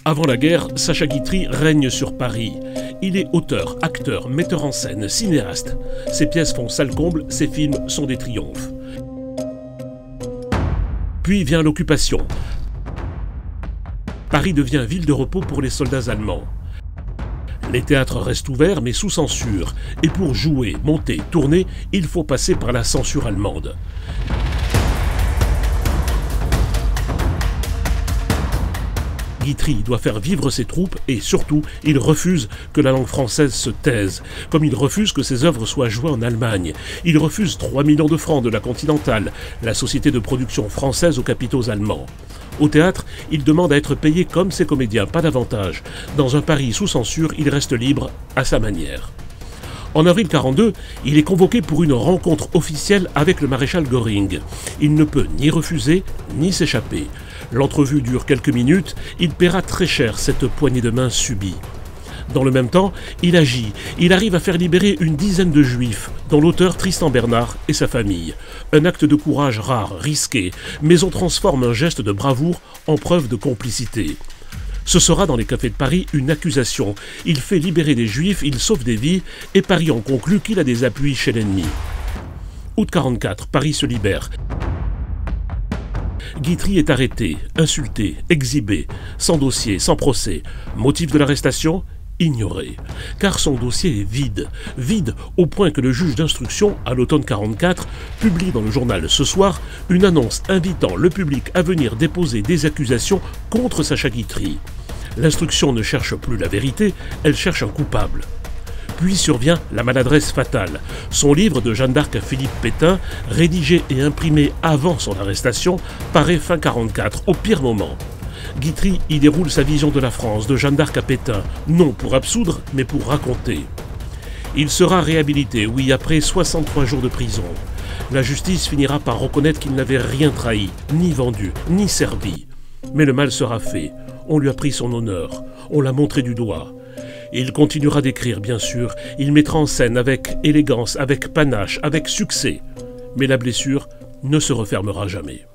Avant la guerre, Sacha Guitry règne sur Paris. Il est auteur, acteur, metteur en scène, cinéaste. Ses pièces font salle comble, ses films sont des triomphes. Puis vient l'occupation. Paris devient ville de repos pour les soldats allemands. Les théâtres restent ouverts mais sous censure. Et pour jouer, monter, tourner, il faut passer par la censure allemande. Guitry doit faire vivre ses troupes et surtout, il refuse que la langue française se taise, comme il refuse que ses œuvres soient jouées en Allemagne. Il refuse 3 millions de francs de la Continentale, la société de production française aux capitaux allemands. Au théâtre, il demande à être payé comme ses comédiens, pas davantage. Dans un Paris sous censure, il reste libre à sa manière. En avril 1942, il est convoqué pour une rencontre officielle avec le maréchal Göring. Il ne peut ni refuser, ni s'échapper. L'entrevue dure quelques minutes, il paiera très cher cette poignée de main subie. Dans le même temps, il agit. Il arrive à faire libérer une dizaine de juifs, dont l'auteur Tristan Bernard et sa famille. Un acte de courage rare, risqué, mais on transforme un geste de bravoure en preuve de complicité. Ce sera dans les cafés de Paris une accusation. Il fait libérer des juifs, il sauve des vies, et Paris en conclut qu'il a des appuis chez l'ennemi. Août 1944, Paris se libère. Guitry est arrêté, insulté, exhibé, sans dossier, sans procès. Motif de l'arrestation ? Ignoré. Car son dossier est vide. Vide au point que le juge d'instruction, à l'automne 1944, publie dans le journal Ce Soir une annonce invitant le public à venir déposer des accusations contre Sacha Guitry. L'instruction ne cherche plus la vérité, elle cherche un coupable. Puis survient la maladresse fatale. Son livre de Jeanne d'Arc à Philippe Pétain, rédigé et imprimé avant son arrestation, paraît fin 1944, au pire moment. Guitry y déroule sa vision de la France, de Jeanne d'Arc à Pétain, non pour absoudre, mais pour raconter. Il sera réhabilité, oui, après 63 jours de prison. La justice finira par reconnaître qu'il n'avait rien trahi, ni vendu, ni servi. Mais le mal sera fait. On lui a pris son honneur, on l'a montré du doigt. Il continuera d'écrire, bien sûr, il mettra en scène avec élégance, avec panache, avec succès. Mais la blessure ne se refermera jamais.